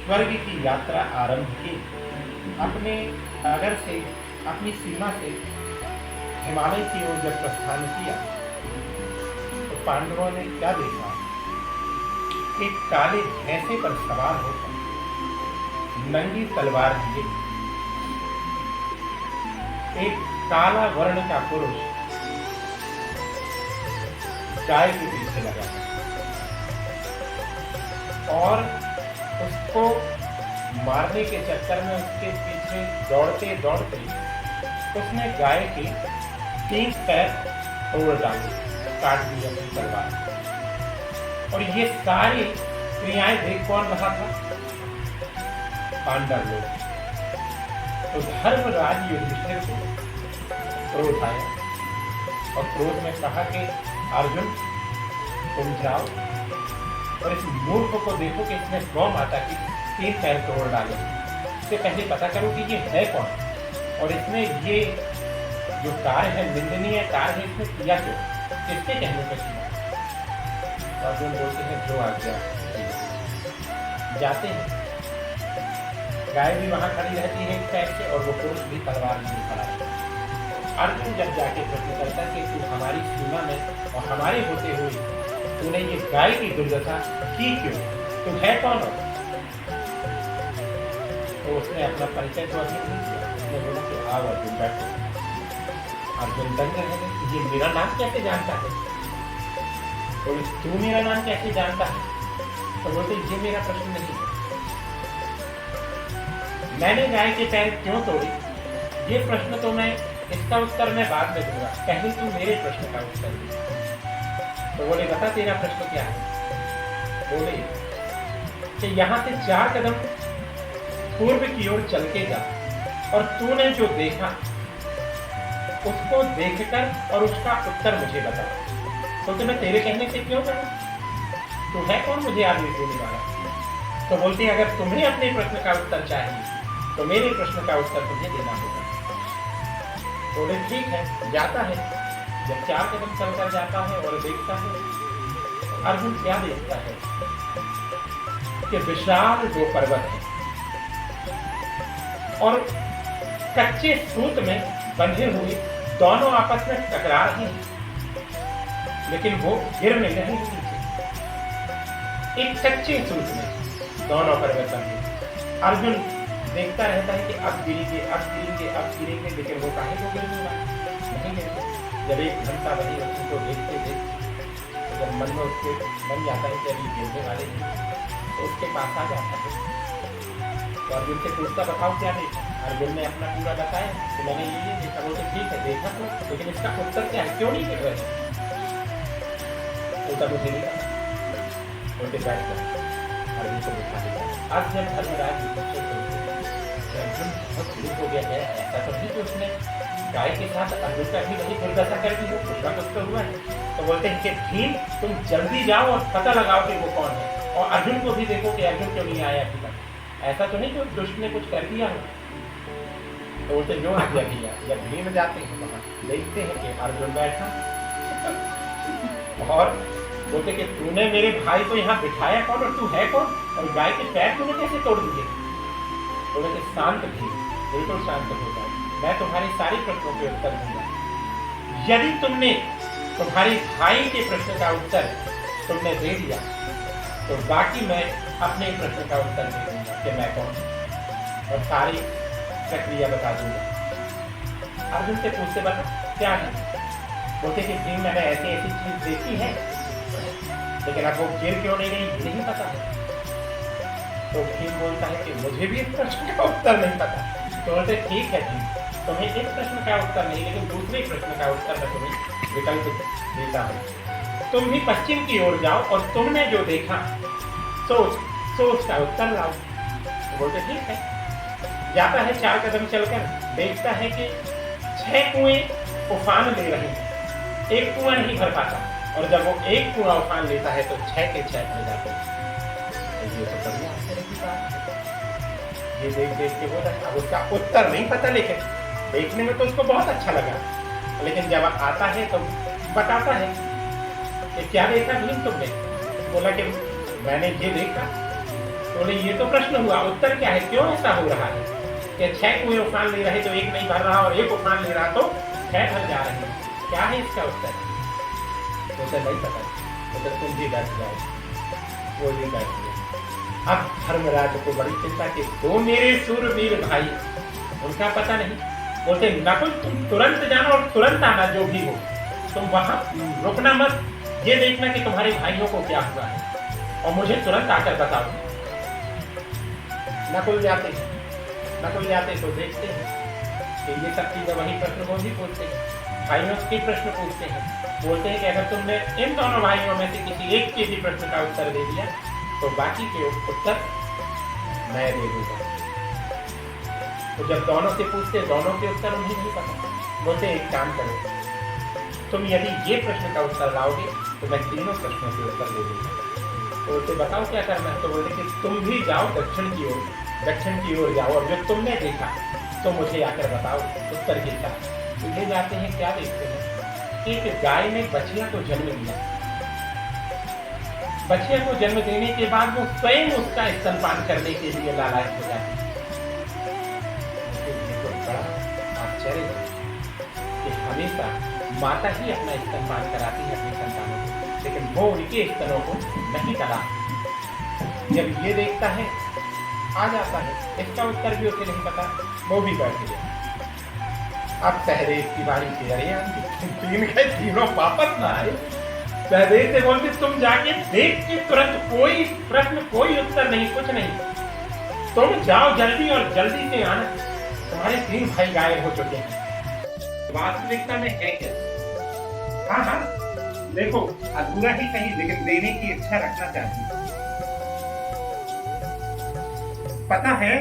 स्वर्ग की यात्रा आरंभ की। अपने नगर से, अपनी सीमा से हिमालय की ओर जब प्रस्थान किया तो पांडवों ने क्या देखा? एक काले भैंसे पर सवार होकर नंगी तलवार लिए एक काला वर्ण का पुरुष गाय के पीछे लगा और उसको मारने के चक्कर में उसके पीछे दौड़ते दौड़ते उसने गाय के 3 पैर तोड़ डाले, काट दी अपनी तलवार। और ये सारी क्रियाएं देख कौन रहा था? पांडव लोग। तो धर्मराज युधिष्ठिर को क्रोध आया और क्रोध में कहा कि अर्जुन तुम जाओ और इस मूर्ख को देखो कि इसने गौ माता की 3 पैर तोड़ डाले। इससे पहले पता करो कि ये है कौन और इसने ये जो कार्य है, निंदनीय कार्य है, इसने किया क्यों, किसके कहने पर किया? अर्जुन बोलते हैं जो आज्ञा। जाते हैं, गाय भी वहां खड़ी रहती है एक पैर से और वो पुरुष भी तलवार लिए खड़ा है। अर्जुन जब जाके प्रश्न करता है कि तू हमारी सीमा में और हमारे होते हुए तूने ये गाय की दुर्दशा की क्यों, तू है कौन? तो उसने अपना परिचय तो अभी नहीं किया। उसने बोला कि आओ अर्जुन बैठो। अर्जुन दंग रह गए, ये मेरा नाम कैसे जानता है? तो तू मेरा नाम कैसे जानता है? तो बोलते ये मेरा प्रश्न नहीं है। मैंने गाय के पैर क्यों तोड़े, ये प्रश्न तो मैं, इसका उत्तर मैं बाद में दूंगा, पहले तू मेरे प्रश्न का उत्तर दे। तो बोले बता तेरा प्रश्न क्या है? बोले कि यहाँ से 4 कदम पूर्व की ओर चल के जा और तूने जो देखा उसको देखकर और उसका उत्तर मुझे बता। तो मैं तेरे कहने से क्यों करूं? तू है कौन मुझे आदमी देने वाला? तो बोलते हैं अगर तुम्हें अपने प्रश्न का उत्तर चाहिए तो मेरे प्रश्न का उत्तर तुम्हें देना होगा। बोले ठीक है, जाता है। जब 4 कदम चलकर जाता है और देखता है, अर्जुन क्या देखता है कि विशाल 2 पर्वत है और कच्चे सूत में बंधे हुए दोनों आपस में टकरा रहे हैं, लेकिन वो गिर नहीं रहे नीचे। एक कच्चे सूत में दोनों पर्वत बंधे। अर्जुन देखता रहता है कि अब गिरेंगे, अब गिरेंगे, अब गिरेंगे, लेकिन वो काहे को गिरने वाले नहीं गिरते। जब 1 घंटा वही उनको देखते देखते जब मन में उसके बन जाता है कि अभी गिरने वाले हैं, तो उसके पास आ जाता है। तो अर्जुन से पूछता बताओ क्या देखा? अर्जुन ने अपना पूरा बताया कि मैंने ये देखा। बोलते ठीक है देखा तो, लेकिन इसका उत्तर क्या है, क्यों नहीं गिर रहे? उत्तर मुझे नहीं पता। बोलते बैठ गए, अर्जुन को दिखा देता। अब जब धर्मराज अर्जुन बहुत विलुप्त हो गया है, ऐसा तो नहीं कि उसने गाय के साथ अर्जुन का भी वही दुर्दशा कर दी हो, कुछ ना कुछ तो हुआ है। तो बोलते हैं कि भीम तुम जल्दी जाओ और पता लगाओ कि वो कौन है और अर्जुन को भी देखो कि अर्जुन क्यों नहीं आया अभी तक। ऐसा तो नहीं कि उस दुष्ट ने कुछ कर दिया हो। तो बोलते जो आज्ञा किया। जब भीम जाते हैं वहां देखते हैं कि अर्जुन बैठा और बोलते कि तूने मेरे भाई को यहाँ बिठाया कौन और तू है कौन और गाय के पैर तूने कैसे तोड़ दिए? बोले कि शांत भी, बिल्कुल शांत हो जाए, मैं तुम्हारी सारी प्रश्नों के उत्तर दूंगा। यदि तुमने तुम्हारे भाई के प्रश्न का उत्तर तुमने दे दिया तो बाकी मैं अपने प्रश्न का उत्तर दे दूंगा कि मैं कौन और सारी प्रक्रिया बता दूंगा। अर्जुन से पूछते बता क्या है? बोलते कि भीम मैंने ऐसी ऐसी चीज देखी है, लेकिन अब वो गिर क्यों नहीं गई नहीं पता है। तो भीम बोलता है कि मुझे भी इस प्रश्न का उत्तर नहीं पता। तो बोलते ठीक है भीम, तुम्हें इस प्रश्न का उत्तर नहीं, लेकिन दूसरे प्रश्न का उत्तर मैं तुम्हें विकल्प देता हूँ। तुम भी पश्चिम की ओर जाओ और तुमने जो देखा सोच का उत्तर लाओ। तो बोलते ठीक है। जाता है 4 कदम चलकर, देखता है कि 6 कुएं उफान ले रहे हैं, एक कुआं नहीं भर पाता और जब वो एक कुआं उफान लेता है तो 6 के 6 भर जाते हैं। ये तो बढ़िया आश्चर्य की बात है। ये देख के बोला अब उसका उत्तर नहीं पता, लेकिन देखने में तो उसको बहुत अच्छा लगा, लेकिन जब आता है तो बताता है कि क्या देखा भीम तुमने? बोला कि मैंने ये देखा। बोले ये तो प्रश्न हुआ, उत्तर क्या है, क्यों ऐसा हो रहा है कि 6 कुएं उफान ले रहे तो एक नहीं भर रहा, और एक उफान ले रहा तो 6 भर जा रहे हैं, क्या है इसका उत्तर? उसे नहीं पता, तो तुम भी बैठ जाओ, वो भी बैठ गया। अब धर्मराज को बड़ी चिंता कि 2 मेरे सूरवीर भाई, उनका पता नहीं। बोलते नकुल तुम तुरंत जाना और तुरंत आना, जो भी हो तुम वहां रुकना मत, ये देखना कि तुम्हारे भाइयों को क्या हुआ है और मुझे तुरंत आकर बताओ। नकुल जाते तो देखते हैं कि ये सब चीजें वही प्रश्न को भी पूछते हैं, भाइयों के प्रश्न पूछते हैं। बोलते हैं कि अगर तुमने इन दोनों भाइयों में से किसी एक के भी प्रश्न का उत्तर दे दिया तो बाकी के उत्तर मैं दे दूंगा। तो जब दोनों से पूछते, दोनों के उत्तर उन्हें नहीं पता। बोलते एक काम करो, तुम यदि ये प्रश्न का उत्तर लाओगे तो मैं तीनों प्रश्नों के उत्तर दे दूंगा। तो बोलते बताओ क्या करना है। तो बोलते कि तुम भी जाओ दक्षिण की ओर जाओ, और जो तुमने देखा तो मुझे आकर बताओ उत्तर के साथ। तो ये जाते हैं, क्या देखते हैं, एक गाय ने बछिया को जन्म दिया। बछिया को जन्म देने के बाद वो स्वयं उसका स्तनपान करने के लिए लालायित हो जाती है। तो बड़ा आश्चर्य है कि हमेशा माता ही अपना स्तनपान कराती है अपने संतानों को, लेकिन वो उनके स्तनों को नहीं करा। जब ये देखता है, आ जाता है, इसका उत्तर भी उसे नहीं पता, वो भी बैठ गया। अब सहदेव की बारी थी, अरे तीनों वापस ना आए। सहदेव से बोलते तुम जाके देख के तुरंत, कोई प्रश्न कोई उत्तर नहीं, कुछ नहीं, तुम जाओ जल्दी और जल्दी से आना, तुम्हारे 3 भाई गायब हो चुके हैं। वास्तविकता में है क्या? हाँ, देखो अधूरा ही सही, लेकिन देने की इच्छा रखना चाहिए। पता है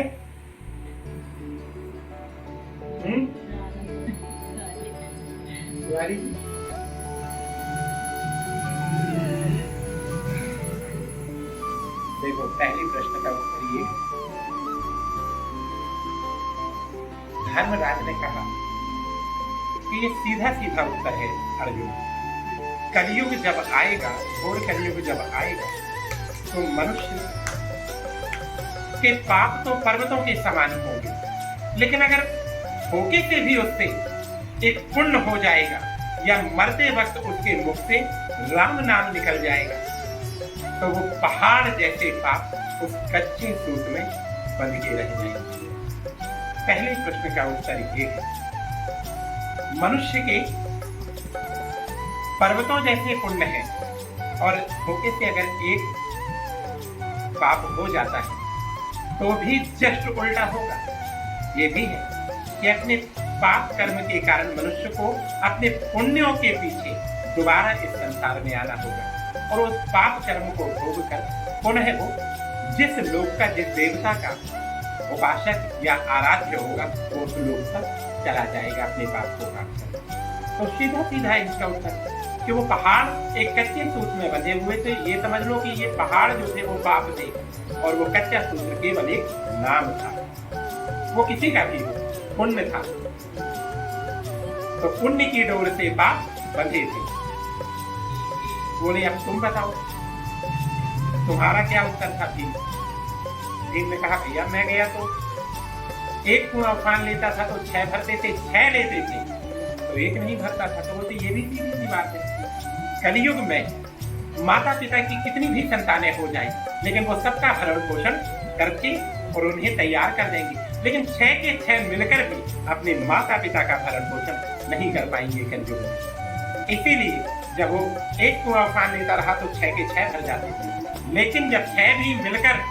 देखो पहले प्रश्न का उत्तर ये, धर्मराज ने कहा कि ये सीधा सीधा उत्तर है अर्जुन। कलयुग जब आएगा, घोर कलयुग जब आएगा, तो मनुष्य के पाप तो पर्वतों के समान होंगे, लेकिन अगर धोखे से भी उससे एक पुण्य हो जाएगा या मरते वक्त उसके मुख से राम नाम निकल जाएगा, तो वो पहाड़ जैसे पाप उस कच्चे सूत में बंध के रह जाएंगे। पहले प्रश्न का उत्तर ये है, मनुष्य के पर्वतों जैसे पुण्य है, और धोखे से अगर एक पाप हो जाता है तो भी जस्ट उल्टा होगा। ये भी है कि अपने पाप कर्म के कारण मनुष्य को अपने पुण्यों के पीछे दोबारा इस संसार में आना होगा, और उस पाप कर्म को भोग कर पुनः वो जिस लोक का, जिस देवता का उपासक या आराध्य होगा, वो उस लोक तक चला जाएगा अपने पाप को काट कर। तो सीधा सीधा इसका उत्तर कि वो पहाड़ एक कच्चे सूत्र में बंधे हुए थे। ये समझ लो कि ये पहाड़ जो थे वो पाप थे, और वो कच्चा सूत्र केवल एक नाम था, वो किसी का भी पुण्य था। तो पुण्य की डोर से पाप बंधे थे। बोले अब तुम बताओ तुम्हारा क्या उत्तर था। भीम ने कहा भैया मैं गया तो एक कुआं उफान लेता था तो 6 भरते थे, 6 लेते थे तो एक नहीं भरता था। तो बोलते ये भी सीधी सी बात है, कलयुग में माता पिता की कितनी भी संतानें हो जाए, लेकिन वो सबका भरण पोषण करके और उन्हें तैयार कर देंगे, लेकिन 6 के 6 मिलकर भी अपने माता पिता का भरण पोषण नहीं कर पाएंगे कलयुग में। इसीलिए जब वो एक कुआं उफान लेता रहा तो 6 के 6 भर जाते थे, लेकिन जब 6 भी मिलकर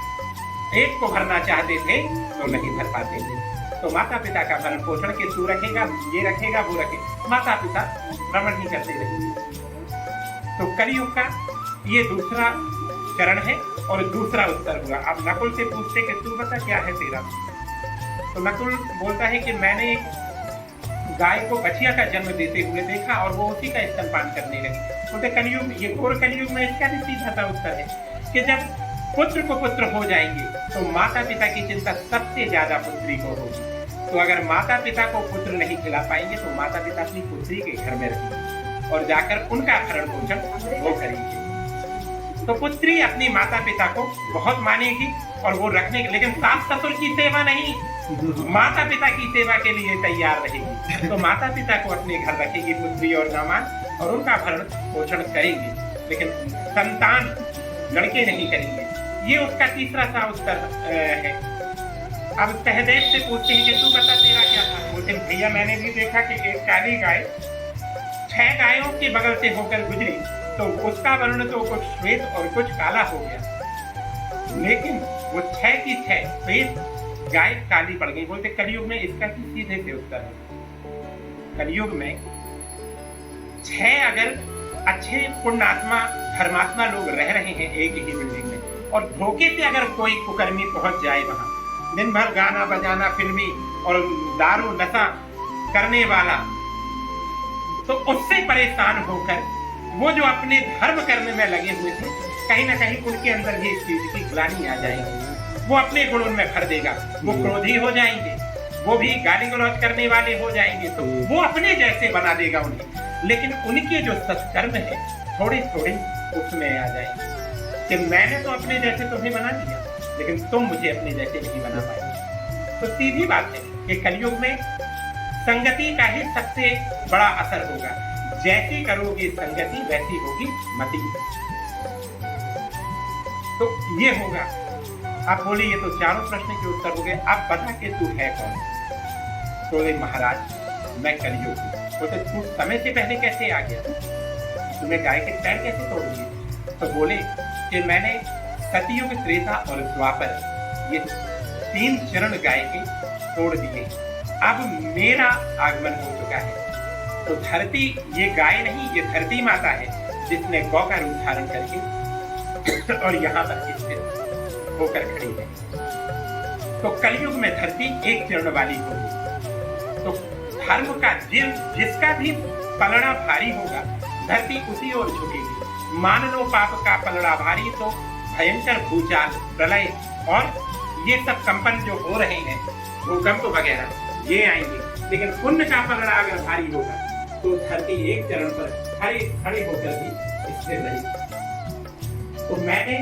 एक को भरना चाहते थे तो नहीं भर पाते थे। तो माता पिता का भरण पोषण के तू रखेगा, ये रखेगा, वो रखेगा, माता पिता भ्रमण ही करते रहेंगे। तो कलयुग का ये दूसरा चरण है और दूसरा उत्तर हुआ। अब नकुल से पूछते कि तू बता क्या है तेरा। तो नकुल बोलता है कि मैंने एक गाय को बछिया का जन्म देते हुए देखा और वो उसी का स्तनपान करने लगी। बोलते कलयुग, ये घोर कलयुग में इसका भी सीधा सा उत्तर है कि जब पुत्र को पुत्र हो जाएंगे तो माता पिता की चिंता सबसे ज्यादा पुत्री को होगी। तो अगर माता पिता को पुत्र नहीं खिला पाएंगे तो माता पिता अपनी पुत्री के घर में रहेंगे और जाकर उनका भरण पोषण वो करेंगे। तो पुत्री अपनी माता पिता को बहुत मानेगी और वो रखने के, लेकिन सास ससुर की सेवा नहीं, माता पिता की सेवा के लिए तैयार रहेगी। तो माता पिता को अपने घर रखेगी पुत्री और दामाद, और उनका भरण पोषण करेंगे, लेकिन संतान लड़के नहीं करेंगे। ये उसका तीसरा सा उत्तर है। अब सहदेव से पूछते हैं कि तू बता तेरा क्या था। बोलते भैया मैंने भी देखा कि एक काली गाय 6 गायों के बगल से होकर गुजरी, तो उसका वर्ण तो कुछ श्वेत और कुछ काला हो गया, लेकिन वो 6 की 6 श्वेत गाय काली पड़ गई। बोलते कलयुग में इसका सीधे से उत्तर है। कलयुग में 6 अगर अच्छे पुण्यात्मा धर्मात्मा लोग रह रहे हैं एक ही बिल्डिंग में, और धोखे से अगर कोई कुकर्मी पहुंच जाए वहां, दिन भर गाना बजाना फिल्मी और दारू नशा करने वाला, तो उससे परेशान होकर वो जो अपने धर्म करने में लगे हुए थे, कहीं ना कहीं उनके अंदर भी इस चीज की ग्लानि आ जाएगी। वो अपने गुण उनमें भर देगा, वो क्रोधी हो जाएंगे, वो भी गाली गलौज करने वाले हो जाएंगे, तो वो अपने जैसे बना देगा उन्हें। लेकिन उनके जो सत्कर्म है थोड़े थोड़े उसमें आ जाएंगे कि मैंने तो अपने जैसे तुम्हें बना दिया, लेकिन तुम मुझे अपने जैसे नहीं बना पाए। तो सीधी बात है कि कलयुग में संगति का ही सबसे बड़ा असर होगा। जैसी करोगे संगति वैसी होगी मति। तो ये होगा। आप बोले ये तो चारों प्रश्न के उत्तर हो गए, आप बता के तू है कौन। तो महाराज मैं कलयुग हूँ। बोले तू समय से पहले कैसे आ गया, तुम्हें गाय के पैर कैसे तोड़ दिए। तो बोले कि मैंने सतयुग त्रेता और द्वापर ये 3 चरण गाय के तोड़ दिए, अब मेरा आगमन हो चुका है। तो धरती ये गाय नहीं, ये धरती माता है जिसने गौ का रूप धारण करके और यहाँ पर स्थित होकर खड़ी है। तो कलयुग में धरती एक चरण वाली होगी। तो धर्म का जिसका भी पलड़ा भारी होगा, धरती उसी ओर झुकेगी। मान लो पाप का पलड़ा भारी तो भयंकर भूचाल, प्रलय और ये सब कंपन जो हो रहे हैं, भूकंप वगैरह ये आएंगे। लेकिन पुण्य का पलड़ा अगर भारी होगा तो धरती एक चरण पर खड़े होकर भी स्थिर रहेगी। तो मैंने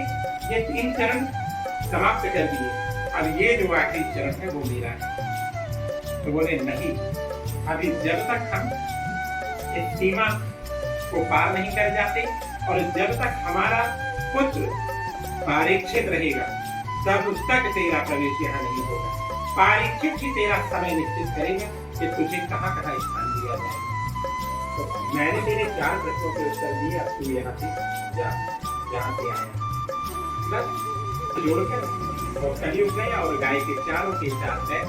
ये 3 चरण समाप्त कर दिए, अब ये जो आखिरी चरण है वो मेरा है। तो बोले नहीं, अभी जब तक हम इस सीमा को पार नहीं कर जाते और जब तक हमारा पुत्र परीक्षित रहेगा तब तक तेरा प्रवेश यहाँ नहीं होगा। परीक्षित ही तेरा समय निश्चित करेगा कि तुझे कहाँ कहाँ स्थान दिया जाए। तो मैंने तेरे 4 प्रश्नों के उत्तर दिए, अब तू यहाँ से जा, जहाँ से आया बस जोड़कर और कलयुग गया और गाय के चारों के 4 पैर